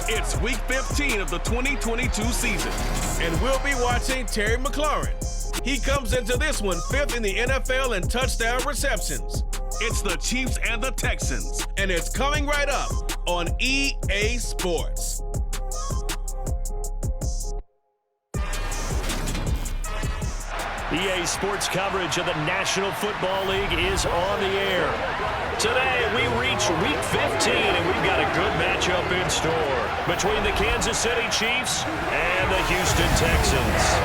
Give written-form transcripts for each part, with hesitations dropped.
It's Week 15 of the 2022 season, and we'll be watching Terry McLaurin. He comes into this one 5th in the NFL in touchdown receptions. It's the Chiefs and the Texans, and it's coming right up on EA Sports. EA Sports coverage of the National Football League is on the air. Today, we reach Week 15, and we've got a good matchup in store between the Kansas City Chiefs and the Houston Texans.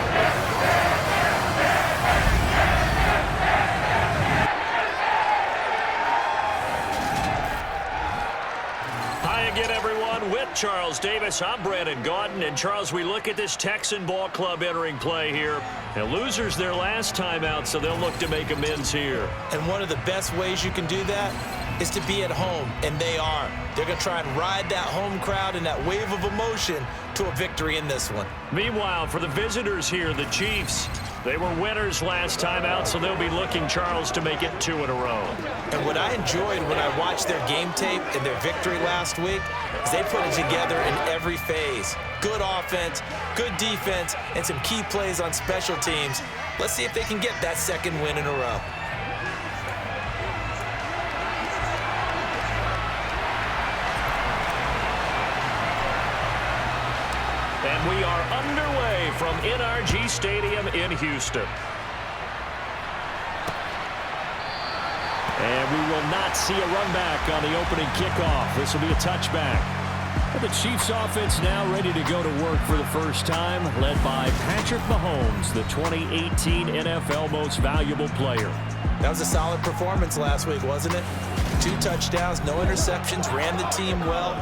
Again, everyone, with Charles Davis, I'm Brandon Gaudin. And Charles, we look at this Texan ball club entering play here. And losers their last time out, so they'll look to make amends here. And one of the best ways you can do that is to be at home, and they are. They're going to try and ride that home crowd and that wave of emotion to a victory in this one. Meanwhile, for the visitors here, the Chiefs, they were winners last time out, so they'll be looking, Charles, to make it 2 in a row. And what I enjoyed when I watched their game tape and their victory last week is they put it together in every phase. Good offense, good defense, and some key plays on special teams. Let's see if they can get that second win in a row. And we are underway from NRG Stadium in Houston. And we will not see a run back on the opening kickoff. This will be a touchback. And the Chiefs offense now ready to go to work for the first time, led by Patrick Mahomes, the 2018 NFL Most Valuable Player. That was a solid performance last week, wasn't it? 2 touchdowns, no interceptions, ran the team well.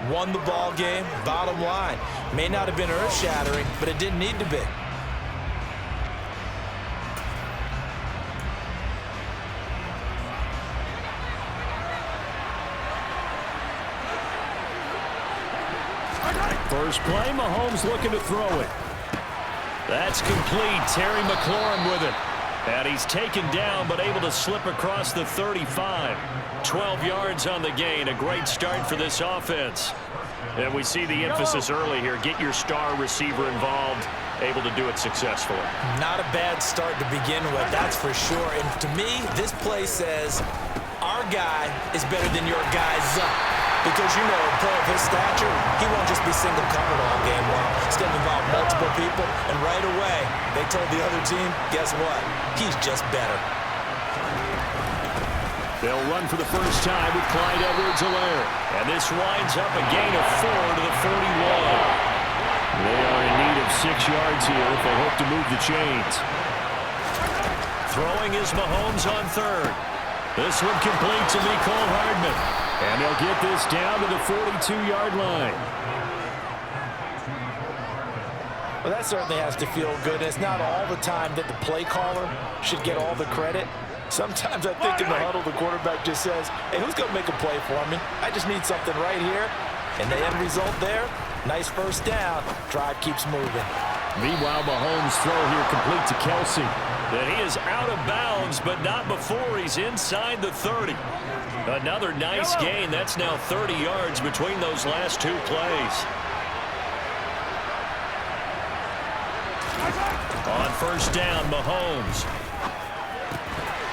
Won the ball game, bottom line. May not have been earth-shattering, but it didn't need to be. First play, Mahomes looking to throw it. That's complete. Terry McLaurin with it. And he's taken down, but able to slip across the 35. 12 yards on the gain. A great start for this offense. And we see the emphasis early here. Get your star receiver involved. Able to do it successfully. Not a bad start to begin with, that's for sure. And to me, this play says our guy is better than your guy's up. Because, you know, a player of his stature, he won't just be single-covered all game long. He's going to involve multiple people, and right away, they told the other team, guess what? He's just better. They'll run for the first time with Clyde Edwards-Helaire. And this winds up a gain of 4 to the 41. They are in need of 6 yards here if they hope to move the chains. Throwing is Mahomes on third. This one complete to Mecole Hardman. And they'll get this down to the 42-yard line. Well, that certainly has to feel good. It's not all the time that the play caller should get all the credit. Sometimes I think in the huddle, the quarterback just says, hey, who's going to make a play for me? I just need something right here. And the end result there, nice first down. Drive keeps moving. Meanwhile, Mahomes' throw here complete to Kelsey. That he is out of bounds, but not before he's inside the 30. Another nice gain. That's now 30 yards between those last 2 plays. On first down, Mahomes.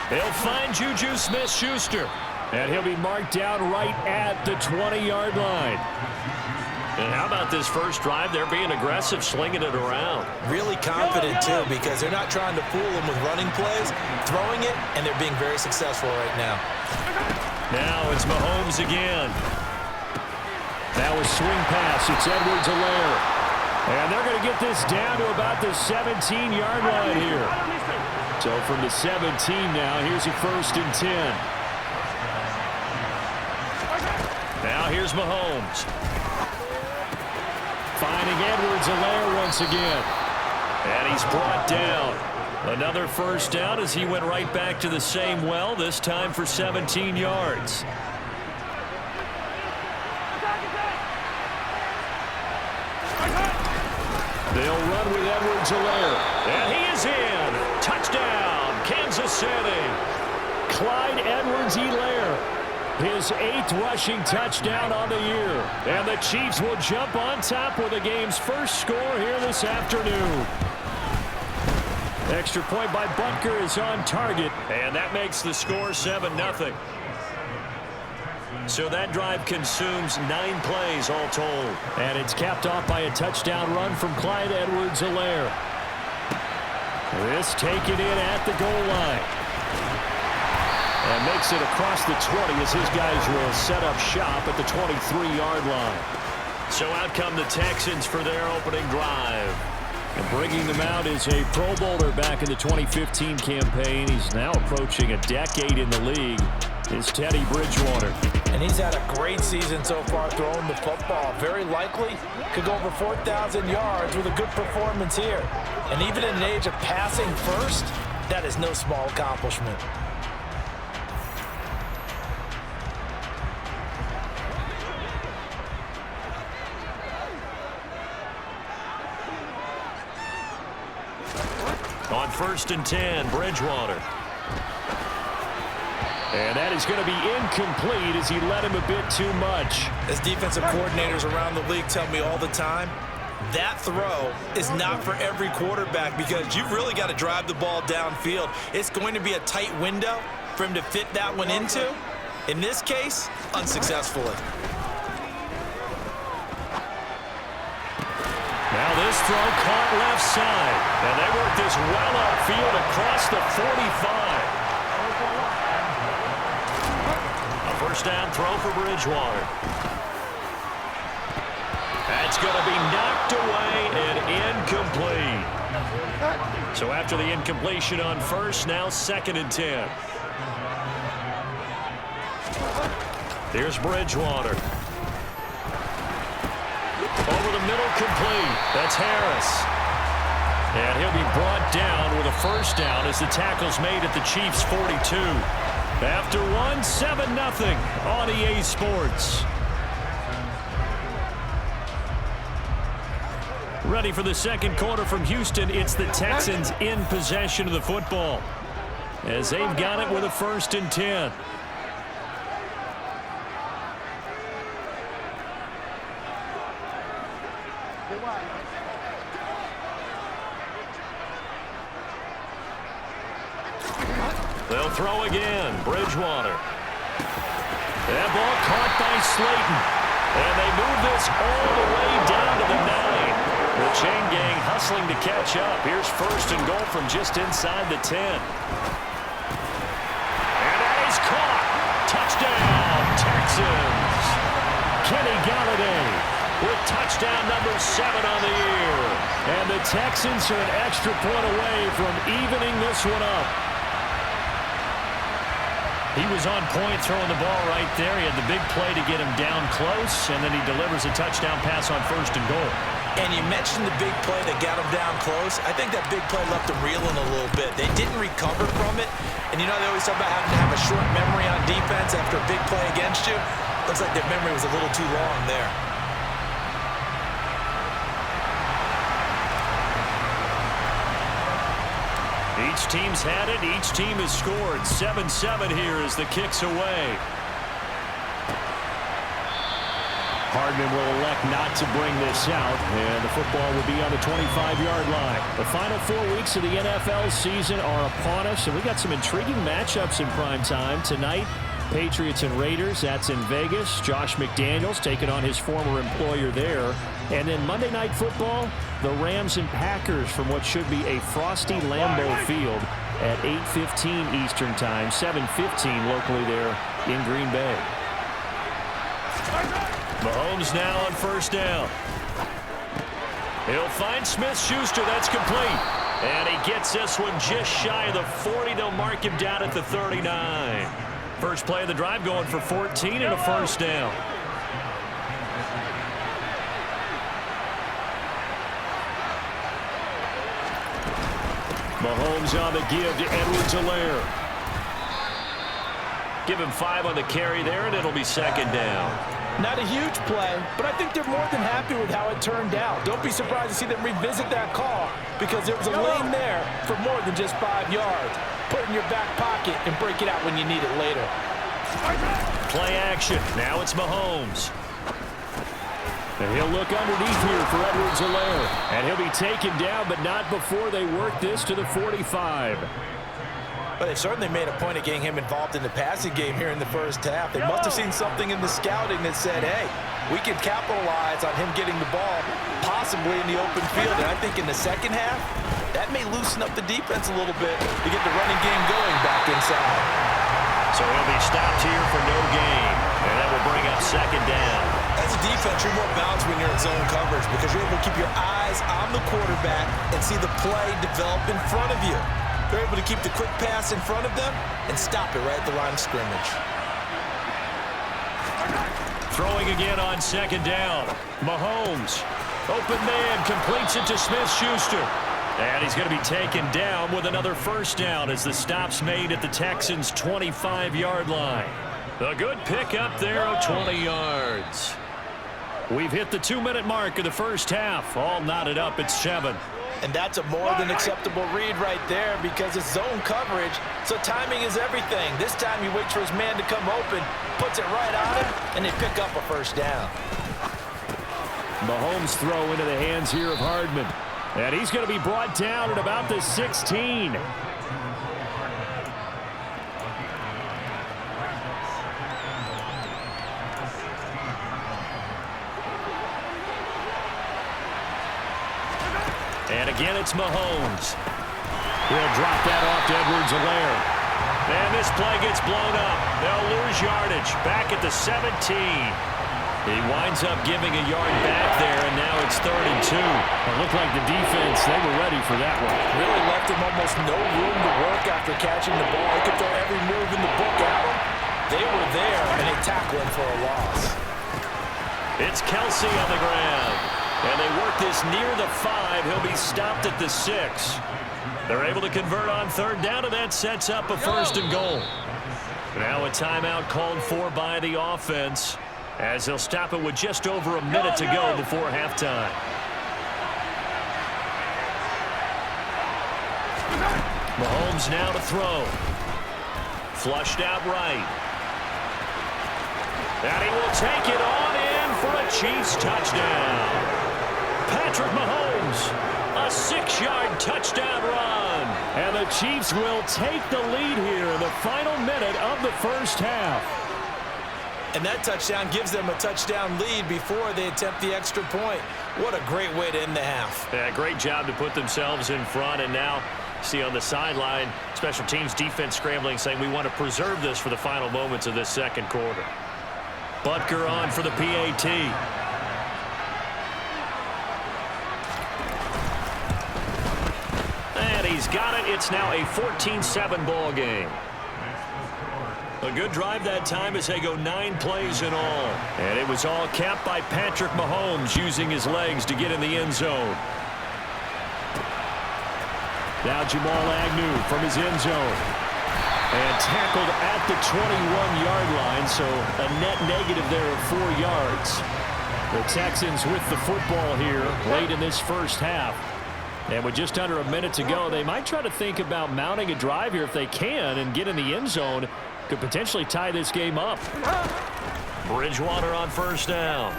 He'll find Juju Smith-Schuster. And he'll be marked down right at the 20-yard line. And how about this first drive? They're being aggressive, slinging it around. Really confident, too, because they're not trying to fool them with running plays, throwing it, and they're being very successful right now. Now it's Mahomes again. Now a swing pass. It's Edwards-Helaire. And they're going to get this down to about the 17-yard line here. So from the 17 now, here's a 1st and 10. Now here's Mahomes. Finding Edwards-Helaire once again. And he's brought down. Another first down as he went right back to the same well, this time for 17 yards. They'll run with Edwards-Helaire. And he is in. Touchdown, Kansas City. Clyde Edwards-Helaire. His 8th rushing touchdown on the year. And the Chiefs will jump on top with the game's first score here this afternoon. Extra point by Butker is on target. And that makes the score 7-0. So that drive consumes 9 plays all told. And it's capped off by a touchdown run from Clyde Edwards-Helaire. This taken in at the goal line. And makes it across the 20 as his guys will set up shop at the 23-yard line. So out come the Texans for their opening drive. And bringing them out is a Pro Bowler back in the 2015 campaign. He's now approaching a decade in the league. Is Teddy Bridgewater. And he's had a great season so far throwing the football. Very likely could go over 4,000 yards with a good performance here. And even in an age of passing first, that is no small accomplishment. On 1st and 10, Bridgewater. And that is going to be incomplete as he led him a bit too much. As defensive coordinators around the league tell me all the time, that throw is not for every quarterback because you've really got to drive the ball downfield. It's going to be a tight window for him to fit that one into. In this case, unsuccessfully. Now this throw caught left side. And they work this well upfield across the 45. A first down throw for Bridgewater. That's going to be knocked away and incomplete. So after the incompletion on first, now 2nd and 10. Here's Bridgewater. Over the middle, complete. That's Harris. And he'll be brought down with a first down as the tackle's made at the Chiefs' 42. After one, 7-0 on EA Sports. Ready for the second quarter from Houston. It's the Texans in possession of the football as they've got it with a 1st and 10. They'll throw again. Bridgewater. That ball caught by Slayton. And they move this all the way down to the 9. The chain gang hustling to catch up. Here's 1st and goal from just inside the 10. And that is caught. Touchdown, Texans. Kenny Galladay with touchdown number 7 on the year. And the Texans are an extra point away from evening this one up. He was on point throwing the ball right there. He had the big play to get him down close, and then he delivers a touchdown pass on 1st and goal. And you mentioned the big play that got him down close. I think that big play left him reeling a little bit. They didn't recover from it. And you know they always talk about having to have a short memory on defense after a big play against you. Looks like their memory was a little too long there. Each team's had it. Each team has scored. 7-7 here as the kick's away. Hardman will elect not to bring this out, and the football will be on the 25-yard line. The final 4 weeks of the NFL season are upon us, and we got some intriguing matchups in prime time tonight. Patriots and Raiders, that's in Vegas. Josh McDaniels taking on his former employer there. And then Monday Night Football, the Rams and Packers from what should be a frosty Lambeau Field at 8:15 Eastern Time, 7:15 locally there in Green Bay. Mahomes now on 1st down. He'll find Smith-Schuster. That's complete. And he gets this one just shy of the 40. They'll mark him down at the 39. First play of the drive going for 14 and a 1st down. Mahomes on the give to Edwards-Helaire. Give him 5 on the carry there, and it'll be 2nd down. Not a huge play, but I think they're more than happy with how it turned out. Don't be surprised to see them revisit that call because there was a lane there for more than just 5 yards. Put it in your back pocket and break it out when you need it later. Play action. Now it's Mahomes. And he'll look underneath here for Edwards-Helaire. And he'll be taken down, but not before they work this to the 45. But they've certainly made a point of getting him involved in the passing game here in the first half. They must have seen something in the scouting that said, hey, we can capitalize on him getting the ball, possibly in the open field. And I think in the second half, that may loosen up the defense a little bit to get the running game going back inside. So he'll be stopped here for no gain. And that will bring up second down. As a defense, you're more balanced when you're in zone coverage because you're able to keep your eyes on the quarterback and see the play develop in front of you. They're able to keep the quick pass in front of them and stop it right at the line of scrimmage. Throwing again on second down. Mahomes. Open man, completes it to Smith-Schuster. And he's going to be taken down with another first down as the stop's made at the Texans' 25-yard line. A good pick up there of 20 yards. We've hit the 2-minute mark of the first half. All knotted up at 7. And that's a more than acceptable read right there because it's zone coverage, so timing is everything. This time he waits for his man to come open, puts it right on him, and they pick up a first down. Mahomes throw into the hands here of Hardman. And he's going to be brought down at about the 16. And again, it's Mahomes. He'll drop that off to Edwards-Helaire. And this play gets blown up. They'll lose yardage back at the 17. He winds up giving a yard back there, and now it's 3rd and 2. It looked like the defense, they were ready for that one. Really left him almost no room to work after catching the ball. He could throw every move in the book at him. They were there, and they tackle him for a loss. It's Kelsey on the ground. And they work this near the 5. He'll be stopped at the 6. They're able to convert on 3rd down, and that sets up a 1st and goal. Now a timeout called for by the offense, as they'll stop it with just over a minute to go before halftime. Mahomes now to throw. Flushed out right. And he will take it on in for a Chiefs touchdown. Patrick Mahomes, a 6-yard touchdown run. And the Chiefs will take the lead here in the final minute of the first half. And that touchdown gives them a touchdown lead before they attempt the extra point. What a great way to end the half. Yeah, great job to put themselves in front. And now, see on the sideline, special teams defense scrambling, saying we want to preserve this for the final moments of this second quarter. Butker on for the PAT. And he's got it. It's now a 14-7 ball game. A good drive that time as they go 9 plays in all. And it was all capped by Patrick Mahomes using his legs to get in the end zone. Now Jamal Agnew from his end zone. And tackled at the 21-yard line, so a net negative there of 4 yards. The Texans with the football here late in this first half. And with just under a minute to go, they might try to think about mounting a drive here if they can and get in the end zone. Could potentially tie this game up. Bridgewater on first down.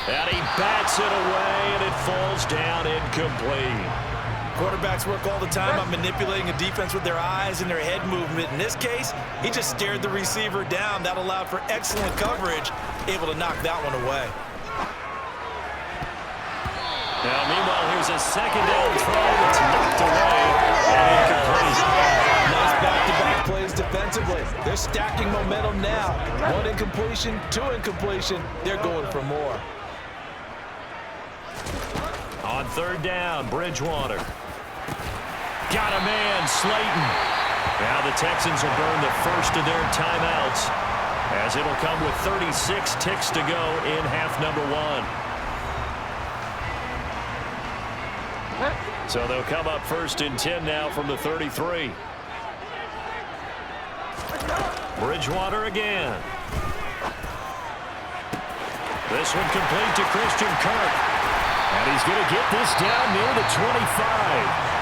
And he bats it away, and it falls down incomplete. Quarterbacks work all the time on manipulating a defense with their eyes and their head movement. In this case, he just stared the receiver down. That allowed for excellent coverage, able to knock that one away. Now, meanwhile, here's a second down throw that's knocked away and incomplete. Nice back-to-back plays defensively. They're stacking momentum now. 1 incompletion, 2 incompletion. They're going for more. On third down, Bridgewater. Got a man, Slayton. Now the Texans will burn the first of their timeouts, as it'll come with 36 ticks to go in half number 1. So they'll come up 1st and 10 now from the 33. Bridgewater again. This one complete to Christian Kirk. And he's going to get this down near the 25.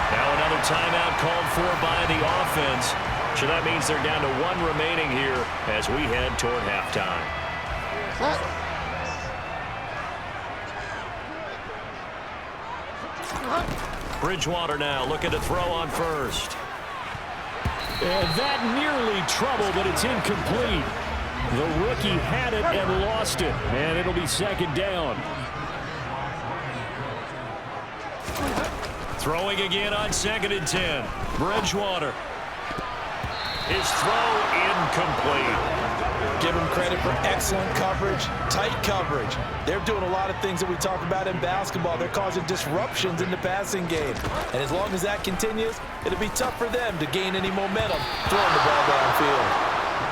Now another timeout called for by the offense. So that means they're down to 1 remaining here as we head toward halftime. Bridgewater now looking to throw on first. And that nearly trouble, but it's incomplete. The rookie had it and lost it. And it'll be second down. Throwing again on 2nd and 10. Bridgewater. His throw incomplete. Give him credit for excellent coverage, tight coverage. They're doing a lot of things that we talk about in basketball. They're causing disruptions in the passing game. And as long as that continues, it'll be tough for them to gain any momentum throwing the ball downfield.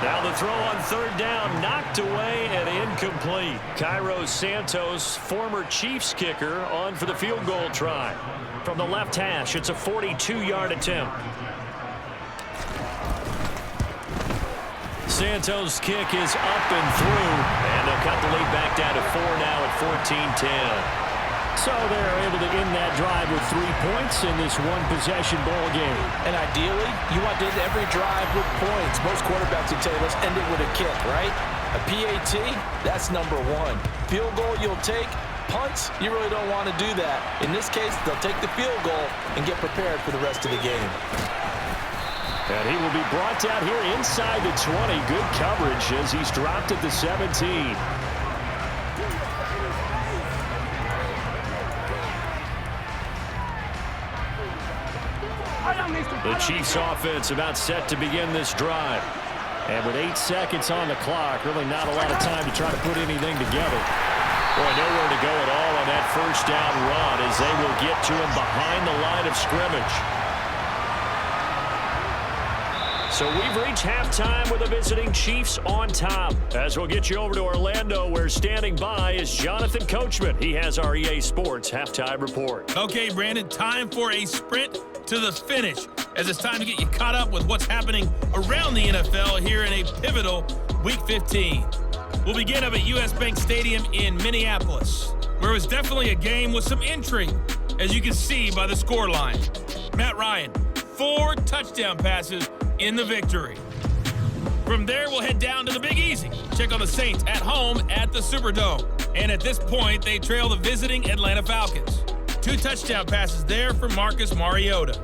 Now the throw on 3rd down, knocked away and incomplete. Cairo Santos, former Chiefs kicker, on for the field goal try. From the left hash, it's a 42-yard attempt. Santos' kick is up and through, and they'll cut the lead back down to 4 now at 14-10. So they're able to end that drive with 3 points in this one-possession ball game. And ideally, you want to end every drive with points. Most quarterbacks would tell you, let's end it with a kick, right? A PAT, that's number 1. Field goal you'll take. Punts, you really don't want to do that. In this case, they'll take the field goal and get prepared for the rest of the game. And he will be brought down here inside the 20. Good coverage as he's dropped at the 17. The Chiefs offense about set to begin this drive. And with 8 seconds on the clock, really not a lot of time to try to put anything together. Boy, nowhere to go at all on that 1st down run as they will get to him behind the line of scrimmage. So we've reached halftime with the visiting Chiefs on top. As we'll get you over to Orlando, where standing by is Jonathan Coachman. He has our EA Sports halftime report. Okay, Brandon, time for a sprint to the finish, as it's time to get you caught up with what's happening around the NFL here in a pivotal Week 15. We'll begin up at US Bank Stadium in Minneapolis, where it was definitely a game with some intrigue, as you can see by the scoreline. Matt Ryan, 4 touchdown passes in the victory. From there, we'll head down to the Big Easy. Check on the Saints at home at the Superdome. And at this point, they trail the visiting Atlanta Falcons. 2 touchdown passes there for Marcus Mariota.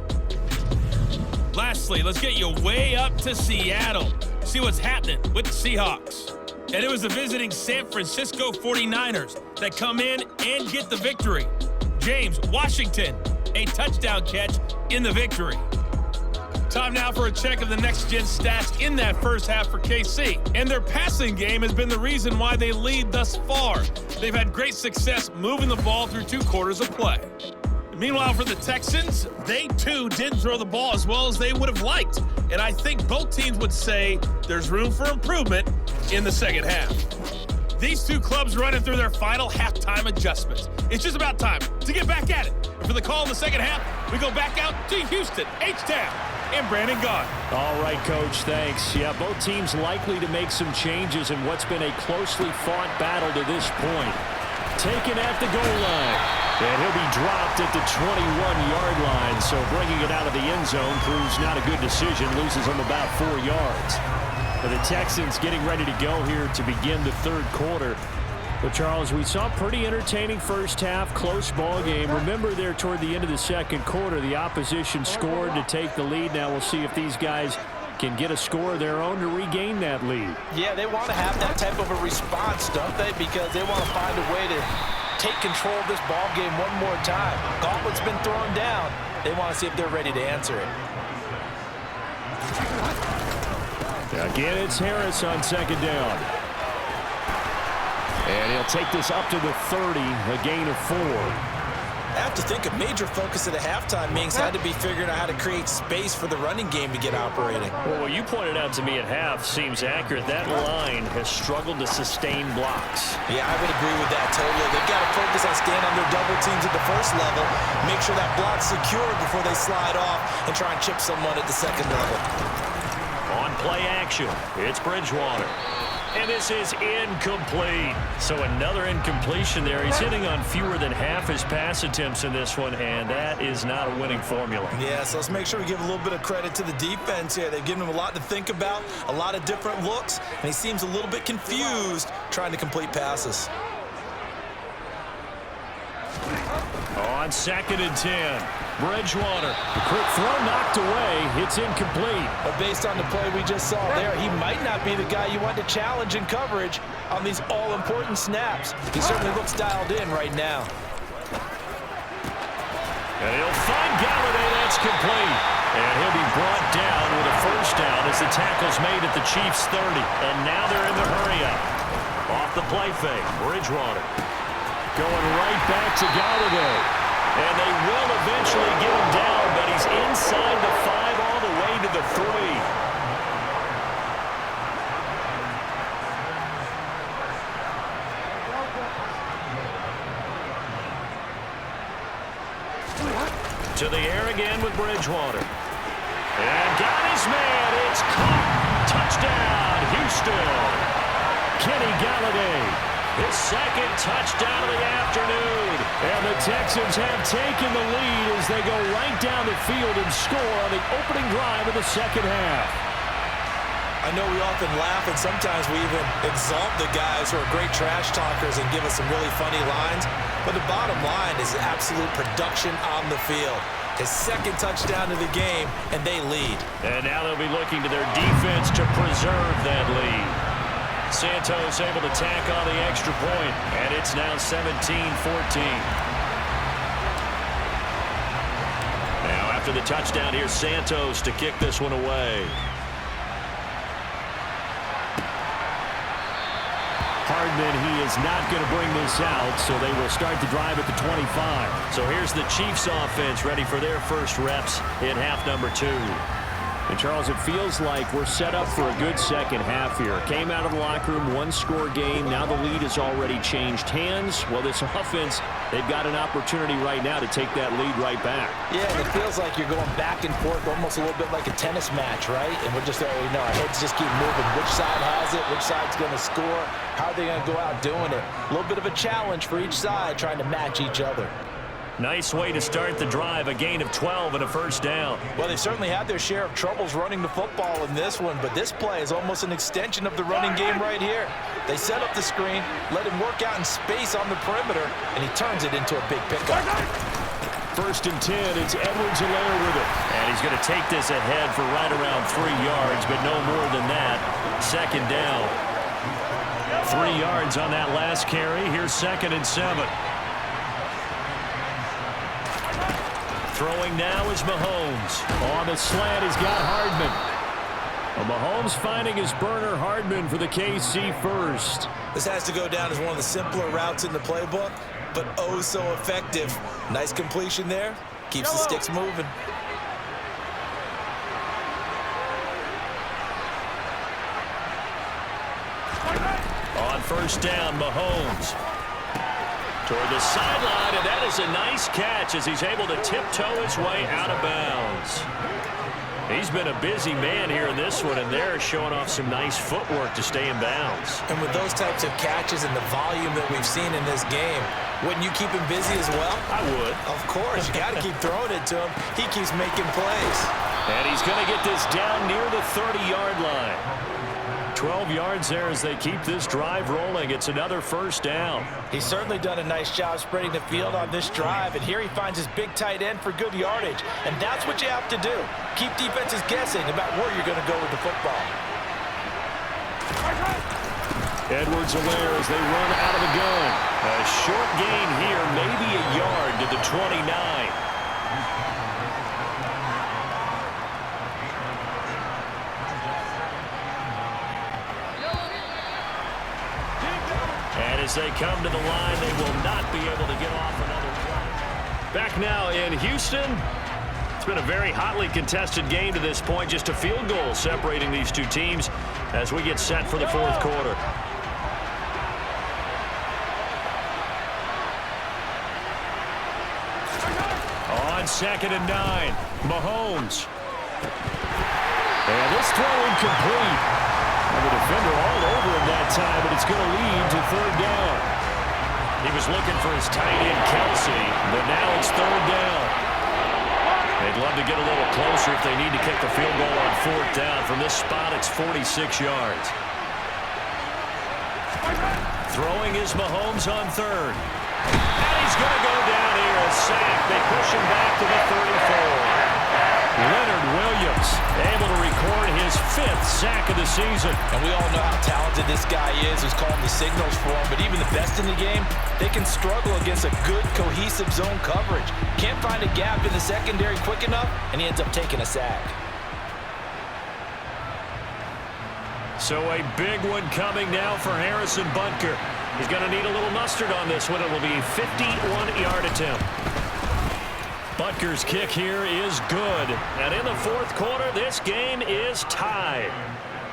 Lastly, let's get you way up to Seattle. See what's happening with the Seahawks. And it was the visiting San Francisco 49ers that come in and get the victory. James Washington, a touchdown catch in the victory. Time now for a check of the next-gen stats in that first half for KC. And their passing game has been the reason why they lead thus far. They've had great success moving the ball through 2 quarters of play. Meanwhile, for the Texans, they too didn't throw the ball as well as they would have liked. And I think both teams would say there's room for improvement in the second half. These 2 clubs running through their final halftime adjustments. It's just about time to get back at it. And for the call in the second half, we go back out to Houston, H-Town, and Brandon Gaughan. All right, Coach, thanks. Yeah, both teams likely to make some changes in what's been a closely fought battle to this point. Taken at the goal line. And he'll be dropped at the 21-yard line, so bringing it out of the end zone proves not a good decision, loses him about 4 yards. But the Texans getting ready to go here to begin the 3rd quarter. But, Charles, we saw a pretty entertaining first half, close ball game. Remember there toward the end of the 2nd quarter, the opposition scored to take the lead. Now we'll see if these guys can get a score of their own to regain that lead. Yeah, they want to have that type of a response, don't they? Because they want to find a way to take control of this ball game one more time. Gauntlet's been thrown down. They want to see if they're ready to answer it. Again, it's Harris on 2nd down. And he'll take this up to the 30, a gain of 4. I have to think a major focus of the halftime means had to be figuring out how to create space for the running game to get operating. Well, what you pointed out to me at half seems accurate. That line has struggled to sustain blocks. Yeah, I would agree with that totally. They've got to focus on staying on their double teams at the first level, make sure that block's secure before they slide off and try and chip someone at the 2nd level. On play action, it's Bridgewater. and this is incomplete. So another incompletion there. He's hitting on fewer than half his pass attempts in this one, and that is not a winning formula. Yeah, so let's make sure we give a little bit of credit to the defense here. They've given him a lot to think about, a lot of different looks, and he seems a little bit confused trying to complete passes. On 2nd and 10, Bridgewater. Quick throw knocked away. It's incomplete. But based on the play we just saw there, he might not be the guy you want to challenge in coverage on these all-important snaps. He certainly looks dialed in right now. And he'll find Galladay. That's complete. And he'll be brought down with a first down as the tackle's made at the Chiefs' 30. And now they're in the hurry-up. Off the play fake, Bridgewater. Going right back to Galladay. And they will eventually get him down, but he's inside the 5 all the way to the 3. To the air again with Bridgewater. And got his man. It's caught. Touchdown, Houston. Kenny Galladay. His second touchdown of the afternoon. And the Texans have taken the lead as they go right down the field and score on the opening drive of the second half. I know we often laugh, and sometimes we even exalt the guys who are great trash talkers and give us some really funny lines. But the bottom line is absolute production on the field. His second touchdown of the game, and they lead. And now they'll be looking to their defense to preserve that lead. Santos able to tack on the extra point, and it's now 17-14. Now after the touchdown, here's Santos to kick this one away. Hardman, he is not going to bring this out, so they will start the drive at the 25. So here's the Chiefs offense ready for their first reps in half number 2. And, Charles, it feels like we're set up for a good second half here. Came out of the locker room, one-score game. Now the lead has already changed hands. Well, this offense, they've got an opportunity right now to take that lead right back. Yeah, and it feels like you're going back and forth almost a little bit like a tennis match, right? And we're just there, we know our heads just keep moving. Which side has it? Which side's going to score? How are they going to go out doing it? A little bit of a challenge for each side trying to match each other. Nice way to start the drive, a gain of 12 and a first down. Well, they certainly had their share of troubles running the football in this one, but this play is almost an extension of the running game right here. They set up the screen, let him work out in space on the perimeter, and he turns it into a big pickup. 1st and 10, it's Edwards-Helaire with it. And he's going to take this ahead for right around 3 yards, but no more than that. 2nd down. 3 yards on that last carry. Here's 2nd and 7. Throwing now is Mahomes. On the slant, he's got Hardman. Well, Mahomes finding his burner, Hardman, for the KC first. This has to go down as one of the simpler routes in the playbook, but oh so effective. Nice completion there. Keeps the sticks moving. On 1st down, Mahomes. Toward the sideline, and that is a nice catch as he's able to tiptoe his way out of bounds. He's been a busy man here in this one, and they're showing off some nice footwork to stay in bounds. And with those types of catches and the volume that we've seen in this game, wouldn't you keep him busy as well? I would. Of course. You got to keep throwing it to him. He keeps making plays. And he's going to get this down near the 30-yard line. 12 yards there as they keep this drive rolling. It's another first down. He's certainly done a nice job spreading the field on this drive, and here he finds his big tight end for good yardage. And that's what you have to do. Keep defenses guessing about where you're going to go with the football. Edwards-Helaire as they run out of the gun. A short gain here, maybe a yard to the 29. And as they come to the line, they will not be able to get off another play. Back now in Houston. It's been a very hotly contested game to this point. Just a field goal separating these two teams as we get set for the 4th quarter. On 2nd and 9, Mahomes. And this throw incomplete. And the defender all over him that time, and it's going to lead to third down. He was looking for his tight end, Kelsey, but now it's third down. They'd love to get a little closer if they need to kick the field goal on fourth down. From this spot, it's 46 yards. Throwing is Mahomes on third. And he's going to go down here, a sack. They push him back to the 34. Leonard Williams able to record his 5th sack of the season. And we all know how talented this guy is, who's calling the signals for him. But even the best in the game, they can struggle against a good, cohesive zone coverage. Can't find a gap in the secondary quick enough, and he ends up taking a sack. So a big one coming now for Harrison Butker. He's going to need a little mustard on this one. It will be a 51-yard attempt. Butker's kick here is good. And in the fourth quarter, this game is tied.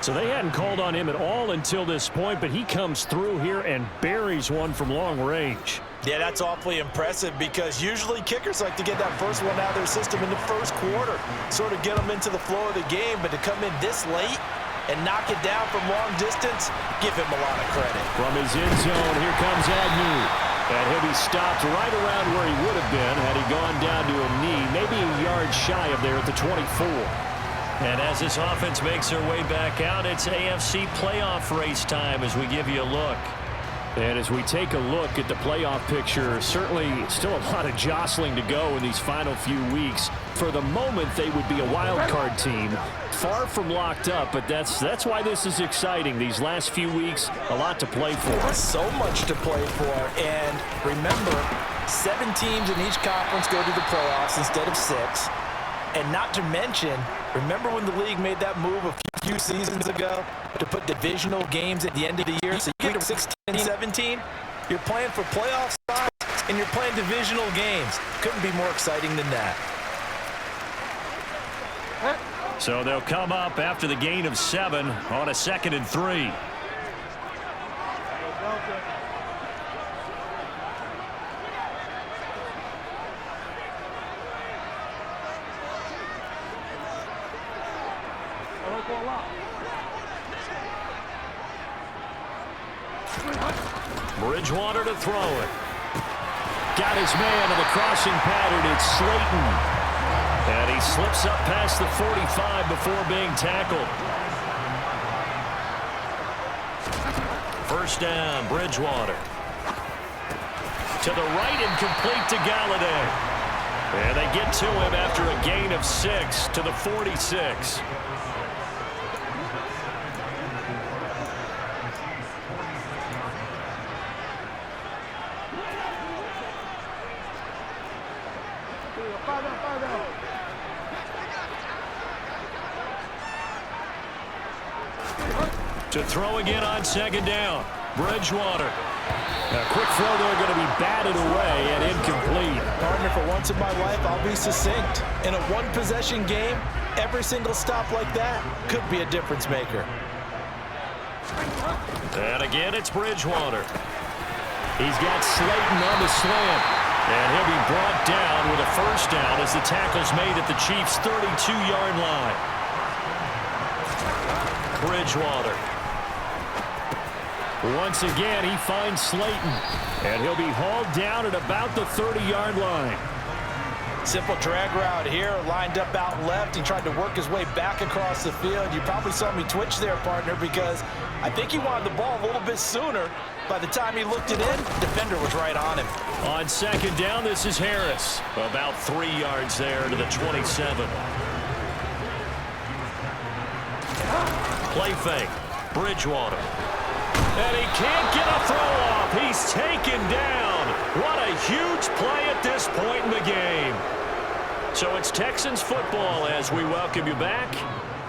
So they hadn't called on him at all until this point, but he comes through here and buries one from long range. Yeah, that's awfully impressive because usually kickers like to get that first one out of their system in the first quarter, sort of get them into the flow of the game, but to come in this late and knock it down from long distance, give him a lot of credit. From his end zone, here comes Agnew. And he'll be stopped right around where he would have been had he gone down to a knee, maybe a yard shy of there at the 24. And as this offense makes their way back out, it's AFC playoff race time as we give you a look. And as we take a look at the playoff picture, certainly still a lot of jostling to go in these final few weeks. For the moment, they would be a wild card team, far from locked up, but that's why this is exciting. These last few weeks, a lot to play for. So much to play for, and remember, 7 teams in each conference go to the playoffs instead of 6. And not to mention, remember when the league made that move a few seasons ago to put divisional games at the end of the year? So you get 16 and 17, you're playing for playoff spots, and you're playing divisional games. Couldn't be more exciting than that. So they'll come up after the gain of 7 on a 2nd and 3. Bridgewater to throw it. Got his man in the crossing pattern. It's Slayton. And he slips up past the 45 before being tackled. First down, Bridgewater. To the right and complete to Galladay. And they get to him after a gain of 6 to the 46. To throw again on 2nd down. Bridgewater. A quick throw there going to be batted away and incomplete. Partner, for once in my life, I'll be succinct. In a one-possession game, every single stop like that could be a difference maker. And again, it's Bridgewater. He's got Slayton on the slant. And he'll be brought down with a first down as the tackle's made at the Chiefs' 32-yard line. Bridgewater. Once again, he finds Slayton. And he'll be hauled down at about the 30-yard line. Simple drag route here, lined up out left and tried to work his way back across the field. You probably saw me twitch there, partner, because I think he wanted the ball a little bit sooner. By the time he looked it in, the defender was right on him. On 2nd down, this is Harris. About 3 yards there to the 27. Play fake. Bridgewater. And he can't get a throw off. He's taken down. What a huge play at this point in the game. So it's Texans football as we welcome you back.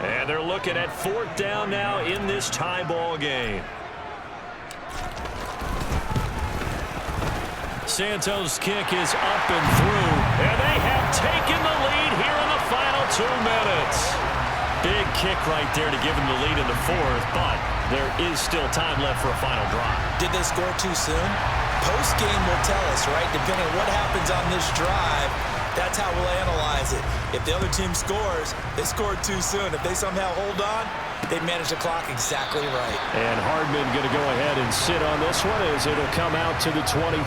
And they're looking at 4th down now in this tie ball game. Santos' kick is up and through. And they have taken the lead here in the final 2 minutes. Big kick right there to give them the lead in the 4th, but there is still time left for a final drive. Did they score too soon? Post-game will tell us, right? Depending on what happens on this drive, That's how we'll analyze it. If the other team scores, they scored too soon. If they somehow hold on, they manage the clock exactly right. And Hardman going to go ahead and sit on this one as it'll come out to the 25.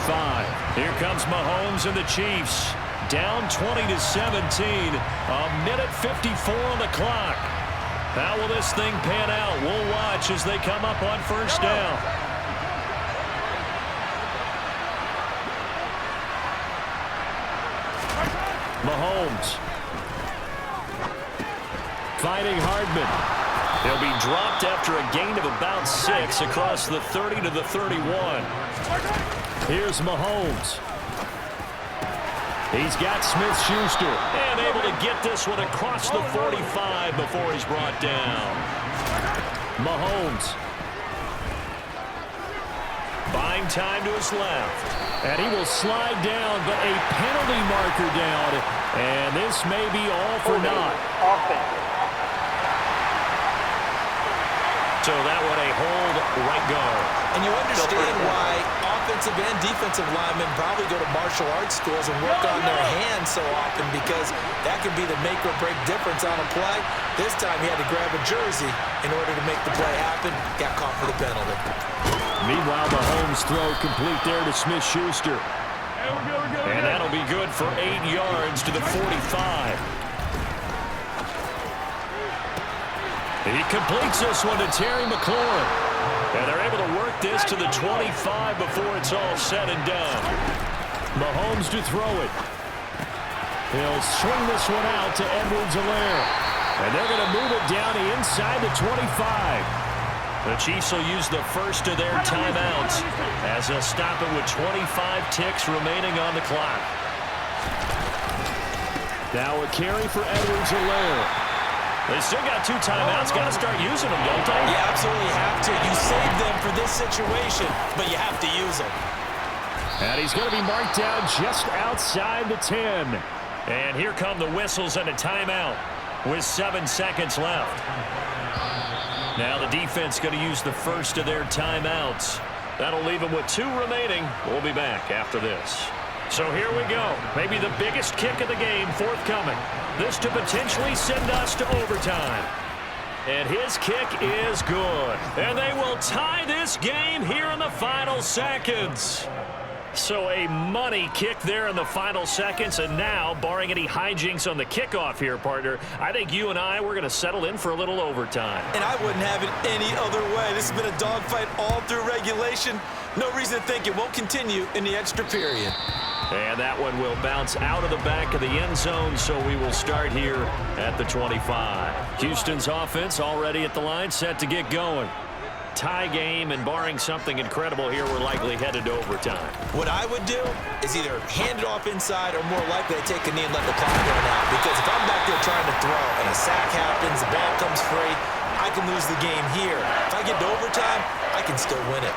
Here comes Mahomes and the Chiefs. Down 20-17. A minute 54 on the clock. How will this thing pan out? We'll watch as they come up on first down. Mahomes. Fighting Hardman. He'll be dropped after a gain of about 6 across the 30 to the 31. Here's Mahomes. He's got Smith-Schuster and able to get this one across the 45 before he's brought down. Mahomes. Buying time to his left. And he will slide down, but a penalty marker down. And this may be all for naught. So that one a hold right guard. And you understand why offensive and defensive linemen probably go to martial arts schools and work on their hands so often, because that could be the make or break difference on a play. This time he had to grab a jersey in order to make the play happen. Got caught for the penalty. Meanwhile, Mahomes throw complete there to Smith-Schuster. And that'll be good for 8 yards to the 45. He completes this one to Terry McLaurin. And they're able to work this to the 25 before it's all said and done. Mahomes to throw it. He'll swing this one out to Edwards-Helaire. And they're going to move it down inside the 25. The Chiefs will use the first of their timeouts as they'll stop it with 25 ticks remaining on the clock. Now a carry for Edwards-Helaire. They still got 2 timeouts. Got to start using them, don't they? You absolutely have to. You save them for this situation, but you have to use them. And he's going to be marked down just outside the 10. And here come the whistles and a timeout with 7 seconds left. Now the defense going to use the first of their timeouts. That'll leave them with 2 remaining. We'll be back after this. So here we go. Maybe the biggest kick of the game forthcoming. This to potentially send us to overtime. And his kick is good. And they will tie this game here in the final seconds. So a money kick there in the final seconds. And now, barring any hijinks on the kickoff here, partner, I think you and I, we're going to settle in for a little overtime. And I wouldn't have it any other way. This has been a dogfight all through regulation. No reason to think it won't continue in the extra period. And that one will bounce out of the back of the end zone, so we will start here at the 25. Houston's offense already at the line, set to get going. Tie game, and barring something incredible here, we're likely headed to overtime. What I would do is either hand it off inside, or more likely take a knee and let the clock run out. Because if I'm back there trying to throw and a sack happens, the ball comes free, I can lose the game here. If I get to overtime, I can still win it.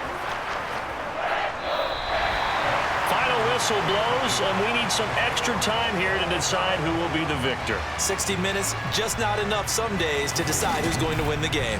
Whistle blows, and we need some extra time here to decide who will be the victor. 60 minutes, just not enough some days to decide who's going to win the game.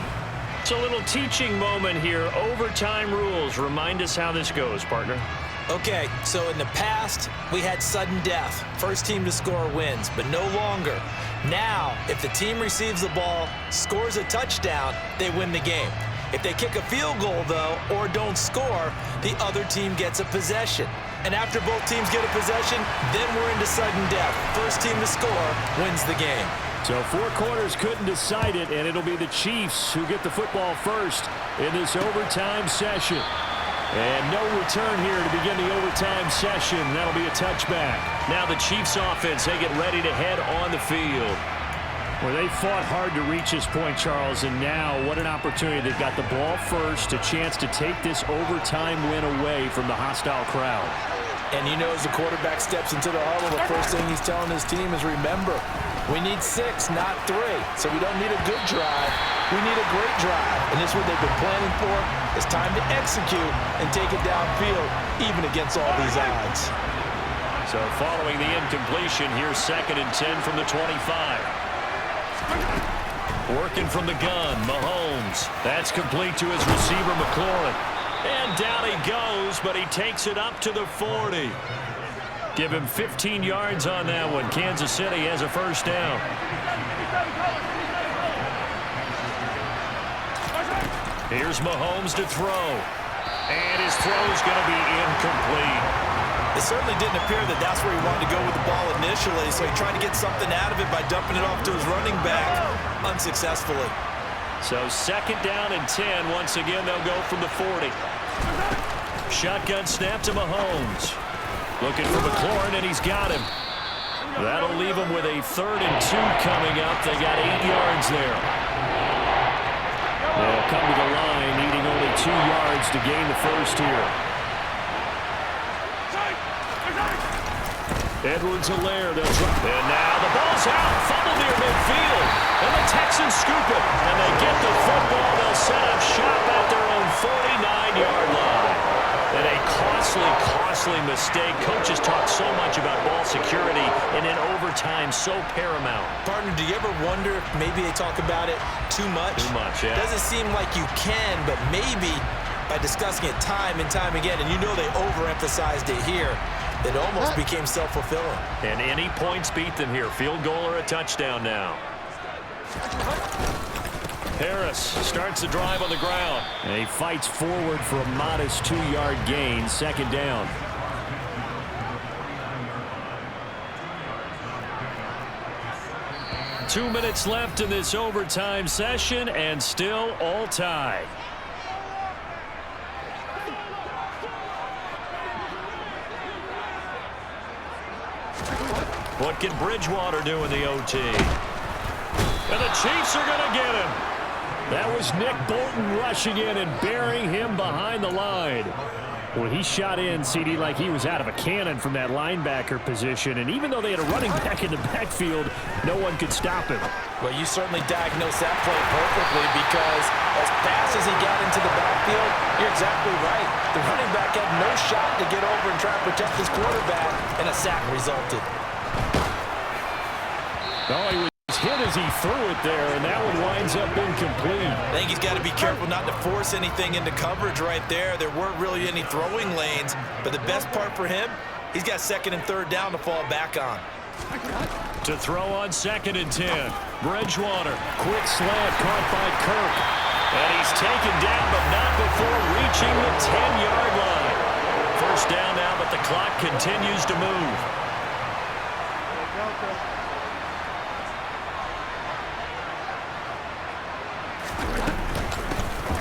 It's a little teaching moment here. Overtime rules. Remind us how this goes, partner. Okay, so in the past, we had sudden death. First team to score wins, but no longer. Now, if the team receives the ball, scores a touchdown, they win the game. If they kick a field goal, though, or don't score, the other team gets a possession. And after both teams get a possession, then we're into sudden death. First team to score wins the game. So 4 quarters couldn't decide it, and it'll be the Chiefs who get the football first in this overtime session. And no return here to begin the overtime session. That'll be a touchback. Now the Chiefs offense, they get ready to head on the field. Well, they fought hard to reach this point, Charles, and now what an opportunity. They've got the ball first, a chance to take this overtime win away from the hostile crowd. And you know, as the quarterback steps into the huddle, the first thing he's telling his team is, remember, we need 6, not 3. So we don't need a good drive. We need a great drive. And this is what they've been planning for. It's time to execute and take it downfield, even against all these odds. So following the incompletion, here's 2nd and 10 from the 25. Working from the gun, Mahomes. That's complete to his receiver, McLaurin. And down he goes, but he takes it up to the 40. Give him 15 yards on that one. Kansas City has a first down. Here's Mahomes to throw. And his throw is going to be incomplete. It certainly didn't appear that that's where he wanted to go with the ball initially, so he tried to get something out of it by dumping it off to his running back unsuccessfully. So second down and 10. Once again, they'll go from the 40. Shotgun snap to Mahomes. Looking for McLaurin, and he's got him. That'll leave him with a 3rd and 2 coming up. They got 8 yards there. They'll come to the line, needing only 2 yards to gain the first here. Edwards-Helaire, they'll drop. And now the ball's out, fumble near midfield. And the Texans scoop it. And they get the football. They'll set up shop at their own 49-yard line. And a costly mistake. Coaches talk so much about ball security, and in overtime, so paramount. Partner, do you ever wonder if maybe they talk about it too much? Too much, yeah. Doesn't seem like you can, but maybe by discussing it time and time again, and you know they overemphasized it here, it almost became self-fulfilling. And any points beat them here. Field goal or a touchdown now. Harris starts the drive on the ground. And he fights forward for a modest 2-yard gain. Second down. Two minutes left in this overtime session, and still all tied. What can Bridgewater do in the OT? And the Chiefs are going to get him. That was Nick Bolton rushing in and burying him behind the line. Well, he shot in, CD, like he was out of a cannon from that linebacker position. And even though they had a running back in the backfield, no one could stop him. Well, you certainly diagnosed that play perfectly, because as fast as he got into the backfield, you're exactly right. The running back had no shot to get over and try to protect his quarterback, and a sack resulted. Oh, he was hit as he threw it there, and that one winds up incomplete. I think he's got to be careful not to force anything into coverage right there. There weren't really any throwing lanes, but the best part for him, he's got 2nd and 3rd down to fall back on. To throw on 2nd and 10. Bridgewater, quick slant caught by Kirk. And he's taken down, but not before reaching the 10-yard line. First down now, but the clock continues to move.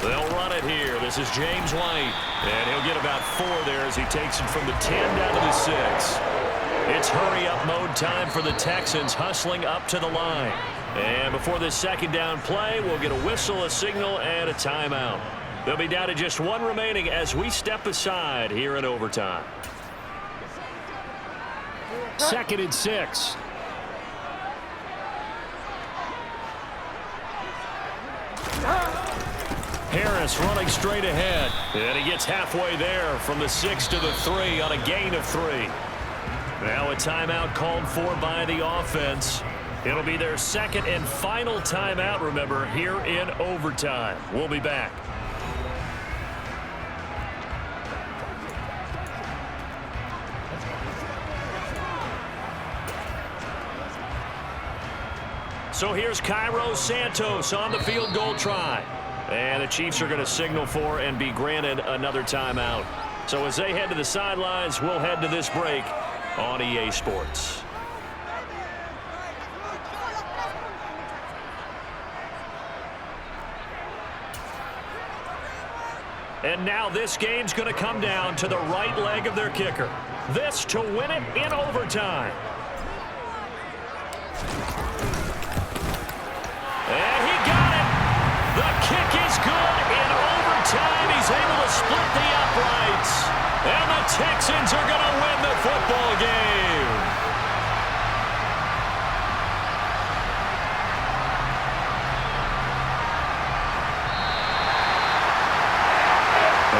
They'll run it here. This is James White. And he'll get about 4 there as he takes it from the 10 down to the 6. It's hurry-up mode time for the Texans, hustling up to the line. And before this second down play, we'll get a whistle, a signal, and a timeout. They'll be down to just 1 remaining as we step aside here in overtime. 2nd and 6. Harris running straight ahead. And he gets halfway there from the 6 to the 3 on a gain of 3. Now a timeout called for by the offense. It'll be their 2nd and final timeout, remember, here in overtime. We'll be back. So here's Cairo Santos on the field goal try. And the Chiefs are going to signal for and be granted another timeout. So as they head to the sidelines, we'll head to this break on EA Sports. And now this game's going to come down to the right leg of their kicker. This to win it in overtime. And he got it. The kick is good in overtime. He's able to split the uprights. And the Texans are going to win the football game.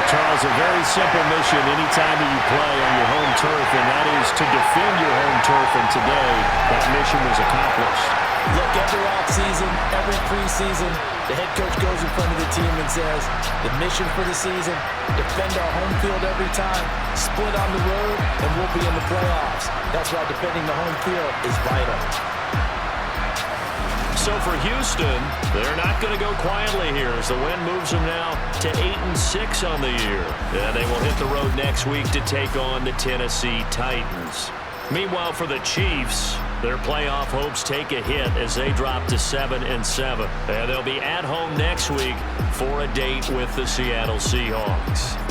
Charles, a very simple mission anytime that you play on your home turf, and that is to defend your home turf, and today that mission was accomplished. Look, every offseason season, every preseason, the head coach goes in front of the team and says, the mission for the season, defend our home field every time, split on the road, and we'll be in the playoffs. That's why defending the home field is vital. So for Houston, they're not going to go quietly here as the win moves them now to 8-6 on the year. And they will hit the road next week to take on the Tennessee Titans. Meanwhile, for the Chiefs, their playoff hopes take a hit as they drop to 7-7. And they'll be at home next week for a date with the Seattle Seahawks.